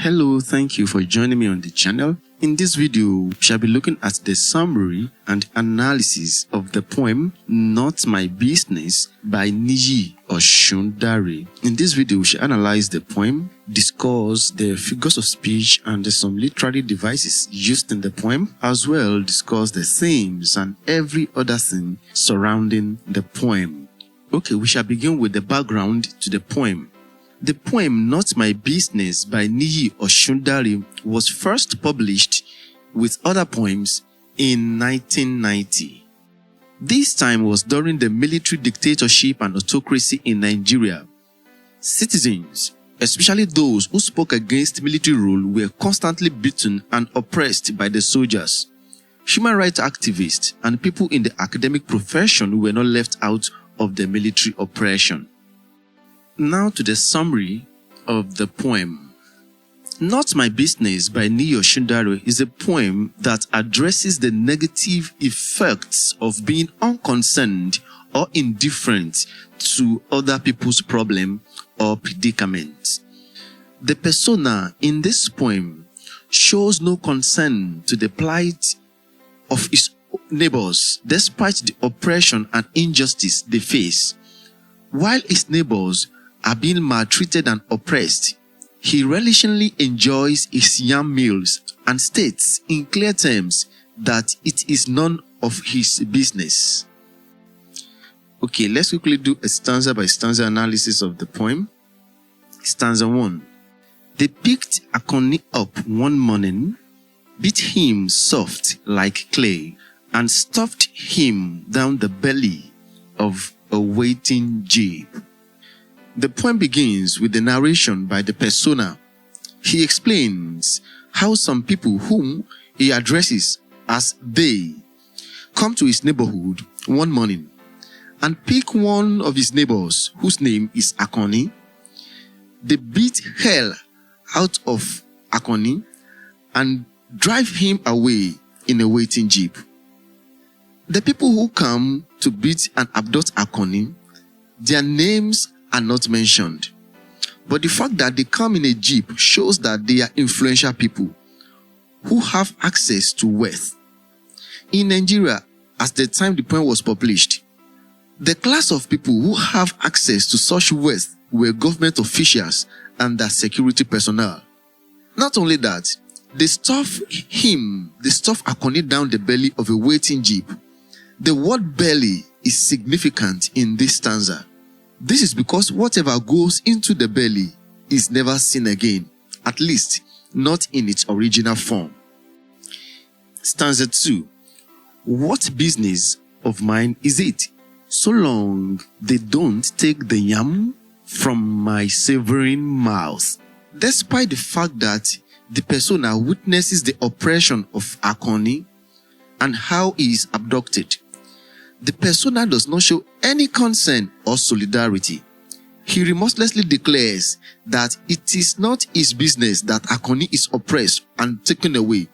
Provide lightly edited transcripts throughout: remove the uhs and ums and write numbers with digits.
Hello, thank you for joining me on the channel. In this video, we shall be looking at the summary and analysis of the poem Not My Business by Niyi Osundare. In this video, we shall analyze the poem, discuss the figures of speech and some literary devices used in the poem, as well discuss the themes and every other thing surrounding the poem. Okay, we shall begin with the background to the poem. The poem Not My Business by Niyi Osundare was first published with other poems in 1990. This time was during the military dictatorship and autocracy in Nigeria. Citizens, especially those who spoke against military rule, were constantly beaten and oppressed by the soldiers. Human rights activists and people in the academic profession were not left out of the military oppression. Now to the summary of the poem. Not My Business by Niyi Osundare is a poem that addresses the negative effects of being unconcerned or indifferent to other people's problem or predicament. The persona in this poem shows no concern to the plight of his neighbors despite the oppression and injustice they face. While his neighbors are being maltreated and oppressed, he relishingly enjoys his yam meals and states in clear terms that it is none of his business. Okay, let's quickly do a stanza by stanza analysis of the poem. Stanza 1. They picked Akoni up one morning, beat him soft like clay, and stuffed him down the belly of a waiting jeep. The poem begins with the narration by the persona. He explains how some people whom he addresses as they come to his neighborhood one morning and pick one of his neighbors whose name is Akoni. They beat hell out of Akoni and drive him away in a waiting jeep. The people who come to beat and abduct Akoni, their names are not mentioned, but the fact that they come in a jeep shows that they are influential people who have access to wealth. In Nigeria, at the time the poem was published, the class of people who have access to such wealth were government officials and their security personnel. Not only that, they stuff Akoni down the belly of a waiting jeep. The word belly is significant in this stanza. This is because whatever goes into the belly is never seen again, at least not in its original form. Stanza 2. What business of mine is it, so long they don't take the yam from my savoring mouth? Despite the fact that the persona witnesses the oppression of Akoni and how he is abducted, the persona does not show any concern or solidarity. He remorselessly declares that it is not his business that Akoni is oppressed and taken away.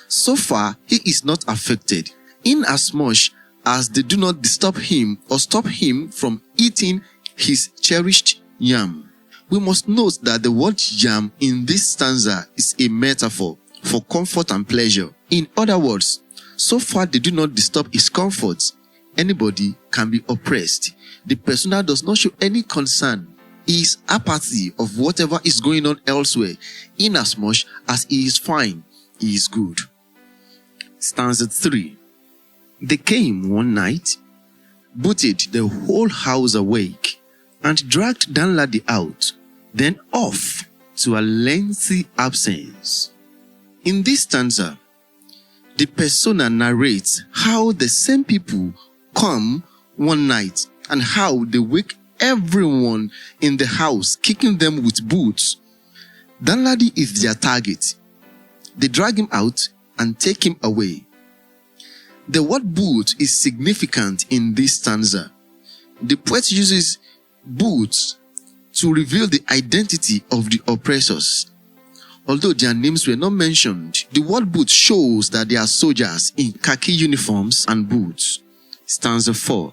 So far, he is not affected, inasmuch as they do not disturb him or stop him from eating his cherished yam. We must note that the word yam in this stanza is a metaphor for comfort and pleasure. In other words, so far they do not disturb his comforts, anybody can be oppressed. The persona does not show any concern. He is apathy of whatever is going on elsewhere, inasmuch as he is fine, he is good. Stanza 3. They came one night, booted the whole house awake, and dragged Danladi out, then off to a lengthy absence. In this stanza, the persona narrates how the same people come one night and how they wake everyone in the house, kicking them with boots. Danladi is their target. They drag him out and take him away. The word boot is significant in this stanza. The poet uses boots to reveal the identity of the oppressors. Although their names were not mentioned, the word boot shows that they are soldiers in khaki uniforms and boots. Stanza 4.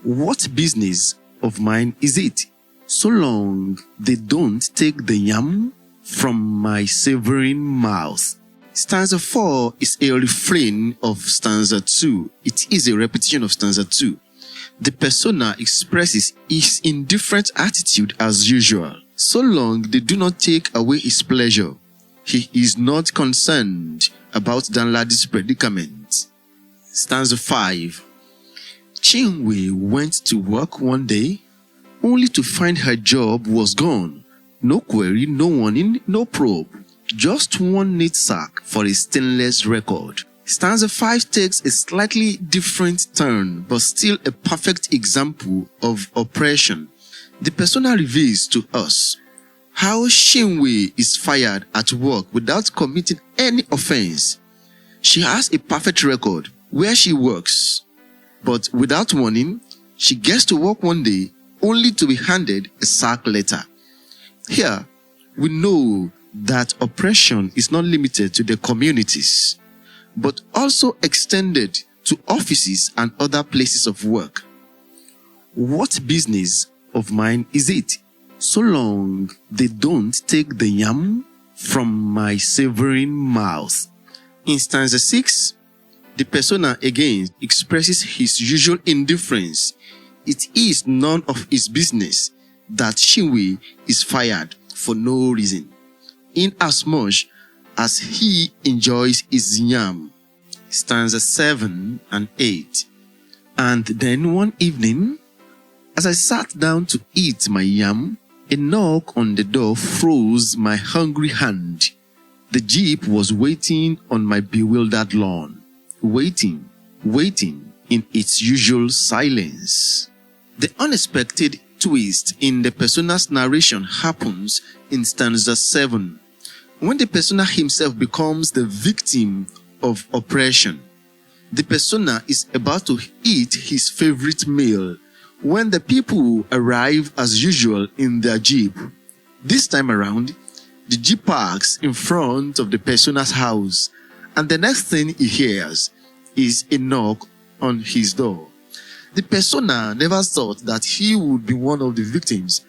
What business of mine is it, so long they don't take the yam from my savoring mouth. Stanza 4 is a refrain of stanza 2. It is a repetition of stanza 2. The persona expresses his indifferent attitude as usual, so long they do not take away his pleasure. He is not concerned about Danlady's predicament. Stanza 5. Chinwe went to work one day, only to find her job was gone. No query, no warning, no probe. Just one neat sack for a stainless record. Stanza 5 takes a slightly different turn, but still a perfect example of oppression. The persona reveals to us how Chinwe is fired at work without committing any offense. She has a perfect record where she works, but without warning, she gets to work one day only to be handed a sack letter. Here, we know that oppression is not limited to the communities, but also extended to offices and other places of work. What business of mine is it, so long they don't take the yam from my savoring mouth? In stanza 6, the persona again expresses his usual indifference. It is none of his business that Chinwe is fired for no reason, inasmuch as he enjoys his yam. Stanza 7 and 8. And then one evening, as I sat down to eat my yam, a knock on the door froze my hungry hand. The jeep was waiting on my bewildered lawn, waiting in its usual silence. The unexpected twist in the persona's narration happens in stanza 7, when the persona himself becomes the victim of oppression. The persona is about to eat his favorite meal when the people arrive as usual in their jeep. This time around, the jeep parks in front of the persona's house, and the next thing he hears is a knock on his door. The persona never thought that he would be one of the victims.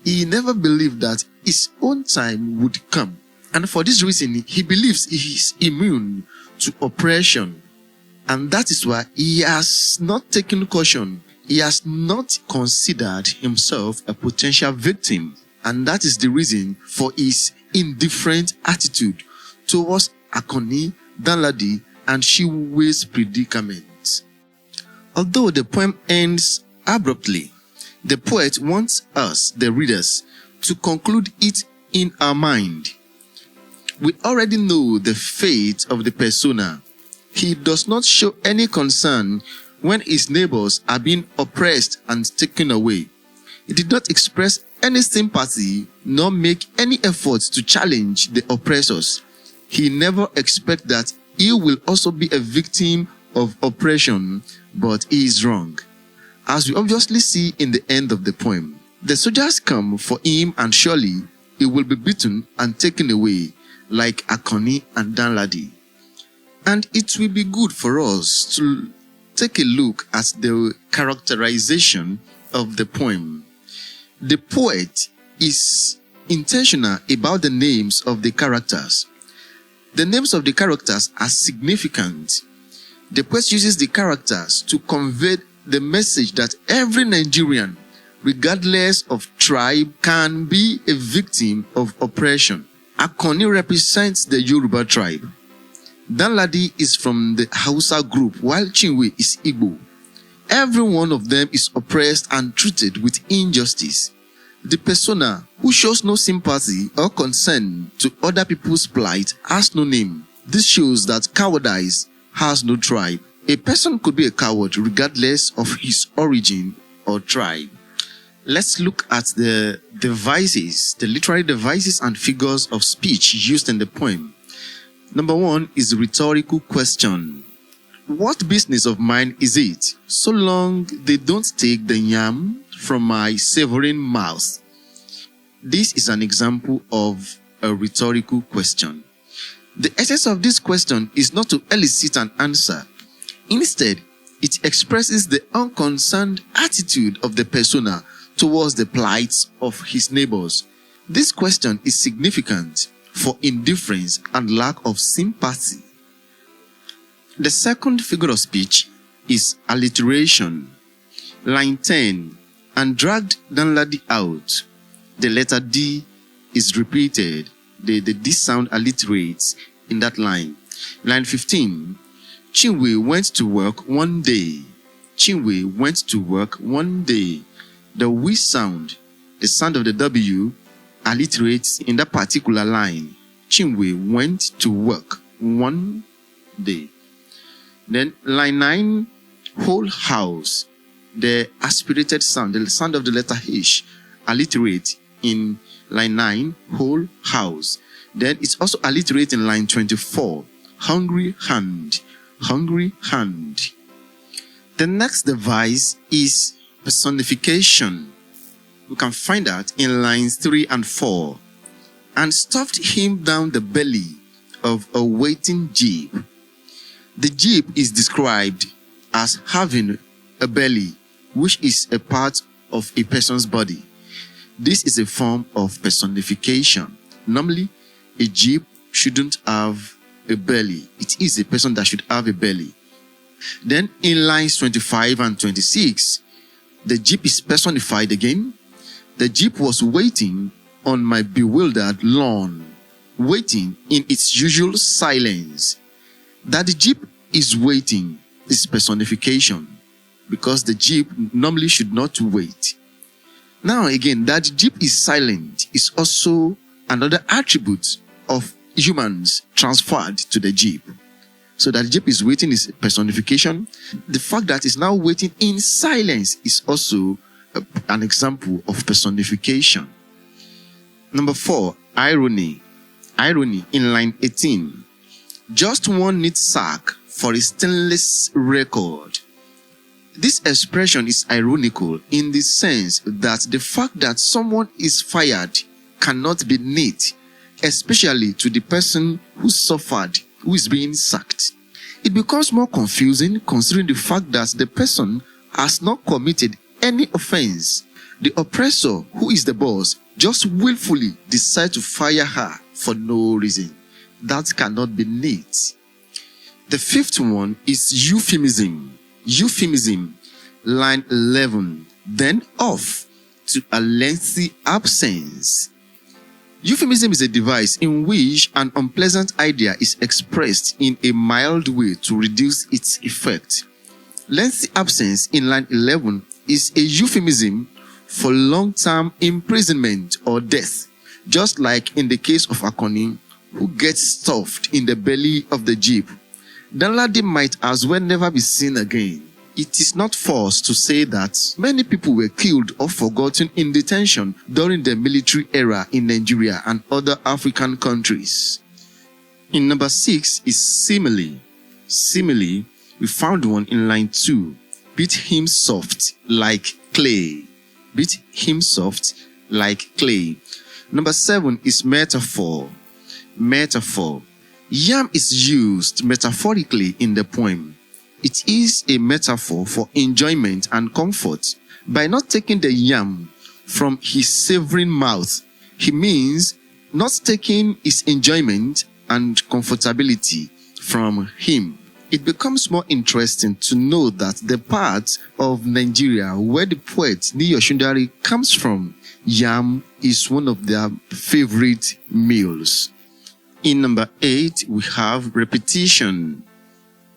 He never believed that his own time would come, and for this reason he believes he is immune to oppression, and that is why he has not taken caution. He has not considered himself a potential victim, and that is the reason for his indifferent attitude towards Akoni, Danlady, and Chinwe's predicament. Although the poem ends abruptly, the poet wants us, the readers, to conclude it in our mind. We already know the fate of the persona. He does not show any concern when his neighbors are being oppressed and taken away. He did not express any sympathy nor make any effort to challenge the oppressors. He never expects that he will also be a victim of oppression, but he is wrong. As we obviously see in the end of the poem, the soldiers come for him and surely he will be beaten and taken away like Akoni and Danlady. And it will be good for us to take a look at the characterization of the poem. The poet is intentional about the names of the characters. The names of the characters are significant. The poet uses the characters to convey the message that every Nigerian, regardless of tribe, can be a victim of oppression. Akoni represents the Yoruba tribe. Danlady is from the Hausa group, while Chinwe is Igbo. Every one of them is oppressed and treated with injustice. The persona, who shows no sympathy or concern to other people's plight, has no name. This shows that cowardice has no tribe. A person could be a coward regardless of his origin or tribe. Let's look at the devices, the literary devices and figures of speech used in the poem. Number 1 is rhetorical question. What business of mine is it, so long they don't take the yam from my savoring mouth? This is an example of a rhetorical question. The essence of this question is not to elicit an answer. Instead, it expresses the unconcerned attitude of the persona towards the plights of his neighbors. This question is significant for indifference and lack of sympathy. The second figure of speech is alliteration. Line 10, and dragged Danladi out. The letter D is repeated. The D sound alliterates in that line. Line 15, Chinwe went to work one day. Chinwe went to work one day. The we sound, the sound of the W, alliterates in that particular line. Chinwe went to work one day. Then line 9, whole house. The aspirated sound, the sound of the letter H, alliterates in line 9, whole house. Then it's also alliterated in line 24, hungry hand, hungry hand. The next device is personification. We can find that in lines 3 and 4. And stuffed him down the belly of a waiting jeep. The jeep is described as having a belly, which is a part of a person's body. This is a form of personification. Normally, a jeep shouldn't have a belly. It is a person that should have a belly. Then in lines 25 and 26, the jeep is personified again. The jeep was waiting on my bewildered lawn, waiting in its usual silence. That the jeep is waiting is personification, because the jeep normally should not wait. Now again, that the jeep is silent is also another attribute of humans transferred to the jeep. So that the jeep is waiting is personification. The fact that it's now waiting in silence is also an example of personification. Number 4, irony. Irony in line 18. Just one neat sack for a stainless record. This expression is ironical in the sense that the fact that someone is fired cannot be neat, especially to the person who suffered, who is being sacked. It becomes more confusing considering the fact that the person has not committed any offense. The oppressor, who is the boss, just willfully decides to fire her for no reason. That cannot be neat. The fifth one is euphemism. Euphemism, line 11, then off to a lengthy absence. Euphemism is a device in which an unpleasant idea is expressed in a mild way to reduce its effect. Lengthy absence in line 11 is a euphemism for long-term imprisonment or death, just like in the case of Akoni, who gets stuffed in the belly of the jeep. Danladi might as well never be seen again. It is not false to say that many people were killed or forgotten in detention during the military era in Nigeria and other African countries. In number 6 is simile. Simile, we found one in line 2. Beat him soft like clay. Beat him soft like clay. Number 7 is metaphor. Metaphor. Yam is used metaphorically in the poem. It is a metaphor for enjoyment and comfort. By not taking the yam from his savoring mouth, he means not taking his enjoyment and comfortability from him. It becomes more interesting to know that the part of Nigeria where the poet Niyi Osundare comes from, yam is one of their favorite meals. In number 8, we have repetition.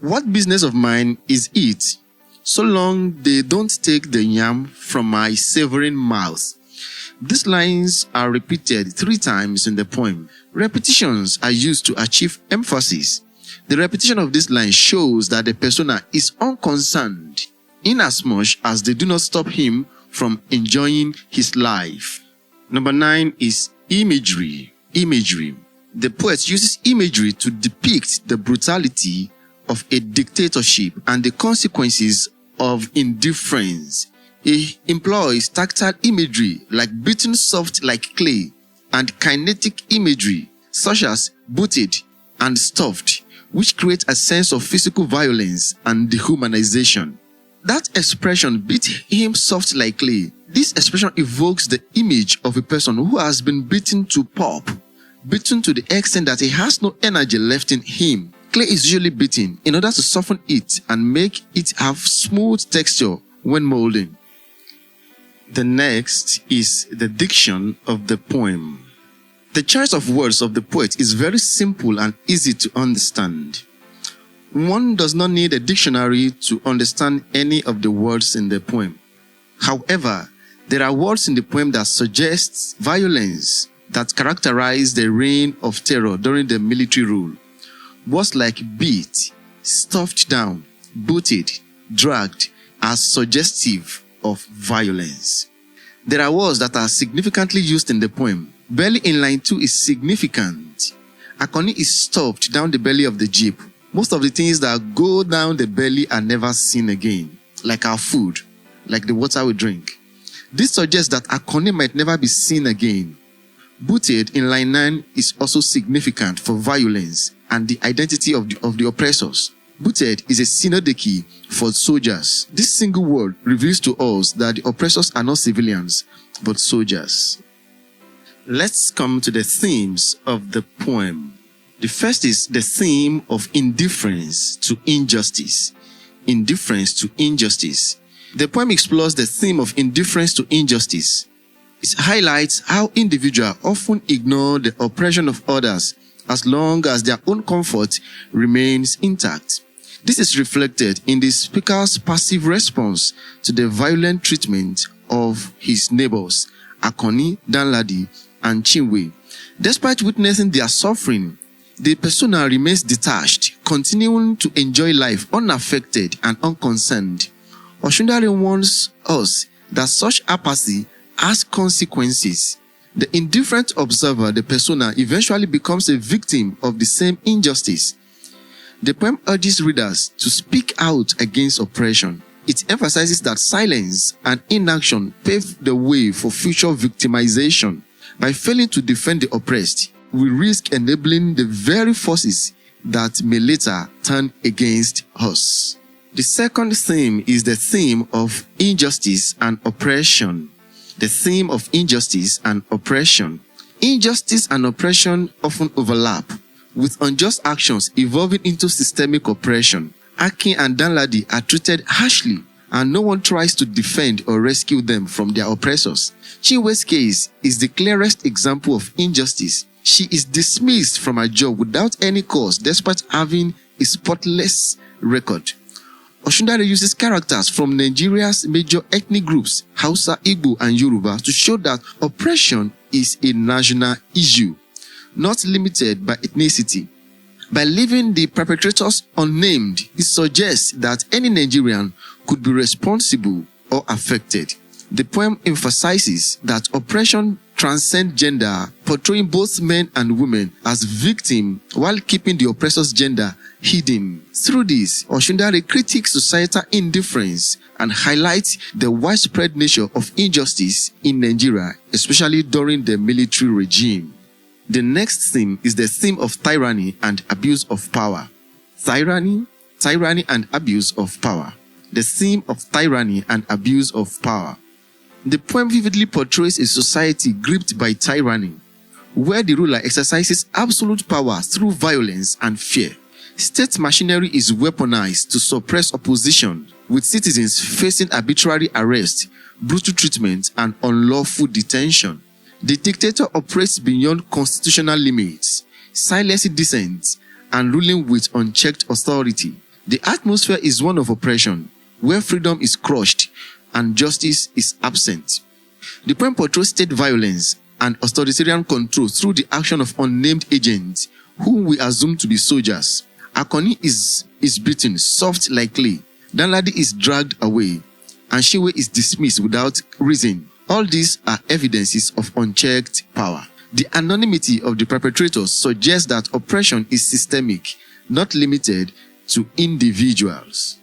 What business of mine is it, so long they don't take the yam from my savoring mouth? These lines are repeated 3 times in the poem. Repetitions are used to achieve emphasis. The repetition of this line shows that the persona is unconcerned, inasmuch as they do not stop him from enjoying his life. Number 9 is imagery. Imagery. The poet uses imagery to depict the brutality of a dictatorship and the consequences of indifference. He employs tactile imagery like beaten soft like clay and kinetic imagery such as booted and stuffed, which create a sense of physical violence and dehumanization. That expression beat him soft like clay. This expression evokes the image of a person who has been beaten to pulp, beaten to the extent that he has no energy left in him. Clay is usually beaten in order to soften it and make it have smooth texture when molding. The next is the diction of the poem. The choice of words of the poet is very simple and easy to understand. One does not need a dictionary to understand any of the words in the poem. However, there are words in the poem that suggest violence that characterize the reign of terror during the military rule. Words like beat, stuffed down, booted, dragged are suggestive of violence. There are words that are significantly used in the poem. Belly in line 2 is significant. Akoni is stuffed down the belly of the jeep. Most of the things that go down the belly are never seen again, like our food, like the water we drink. This suggests that Akoni might never be seen again. Booted in line 9 is also significant for violence and the identity of the oppressors. Booted is a synodichy for soldiers. This single word reveals to us that the oppressors are not civilians, but soldiers. Let's come to the themes of the poem. The first is the theme of indifference to injustice. Indifference to injustice. The poem explores the theme of indifference to injustice. It highlights how individuals often ignore the oppression of others as long as their own comfort remains intact. This is reflected in the speaker's passive response to the violent treatment of his neighbors, Akoni, Danladi, and Chinwe. Despite witnessing their suffering, the persona remains detached, continuing to enjoy life unaffected and unconcerned. Osundare warns us that such apathy has consequences. The indifferent observer, the persona, eventually becomes a victim of the same injustice. The poem urges readers to speak out against oppression. It emphasizes that silence and inaction pave the way for future victimization. By failing to defend the oppressed, we risk enabling the very forces that may later turn against us. The second theme is the theme of injustice and oppression. The theme of injustice and oppression. Injustice and oppression often overlap, with unjust actions evolving into systemic oppression. Akin and Danladi are treated harshly, and no one tries to defend or rescue them from their oppressors. Chinwe's case is the clearest example of injustice. She is dismissed from her job without any cause despite having a spotless record. Osundare uses characters from Nigeria's major ethnic groups, Hausa, Igbo, and Yoruba, to show that oppression is a national issue, not limited by ethnicity. By leaving the perpetrators unnamed, it suggests that any Nigerian could be responsible or affected. The poem emphasizes that oppression transcends gender, portraying both men and women as victims while keeping the oppressor's gender hidden. Through this, Osundare critiques societal indifference and highlights the widespread nature of injustice in Nigeria, especially during the military regime. The next theme is the theme of tyranny and abuse of power. Tyranny and abuse of power. The theme of tyranny and abuse of power. The poem vividly portrays a society gripped by tyranny, where the ruler exercises absolute power through violence and fear. State machinery is weaponized to suppress opposition, with citizens facing arbitrary arrest, brutal treatment, and unlawful detention. The dictator operates beyond constitutional limits, silencing dissent, and ruling with unchecked authority. The atmosphere is one of oppression, where freedom is crushed and justice is absent. The poem portrays state violence and authoritarian control through the action of unnamed agents, whom we assume to be soldiers. Akoni is beaten soft like clay. Danladi is dragged away, and Chinwe is dismissed without reason. All these are evidences of unchecked power. The anonymity of the perpetrators suggests that oppression is systemic, not limited to individuals.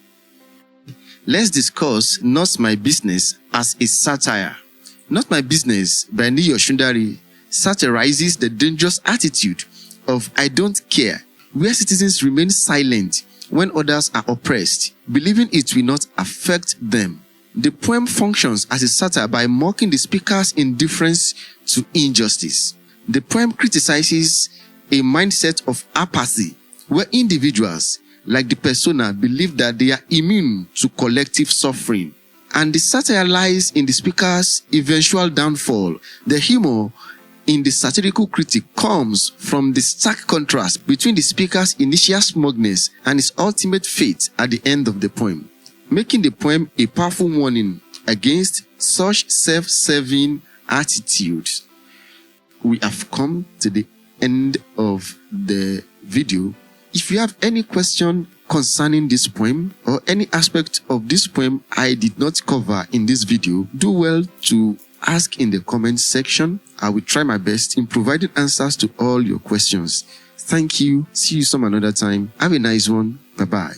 Let's discuss Not My Business as a satire. Not My Business by Niyi Osundare satirizes the dangerous attitude of I don't care, where citizens remain silent when others are oppressed, believing it will not affect them. The poem functions as a satire by mocking the speaker's indifference to injustice. The poem criticizes a mindset of apathy, where individuals, like the persona, believe that they are immune to collective suffering. And the satire lies in the speaker's eventual downfall. The humor in the satirical critique comes from the stark contrast between the speaker's initial smugness and his ultimate fate at the end of the poem, making the poem a powerful warning against such self-serving attitudes. We have come to the end of the video. If you have any question concerning this poem or any aspect of this poem I did not cover in this video, do well to ask in the comment section. I will try my best in providing answers to all your questions. Thank you. See you some another time. Have a nice one. Bye-bye.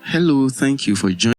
Hello, thank you for joining.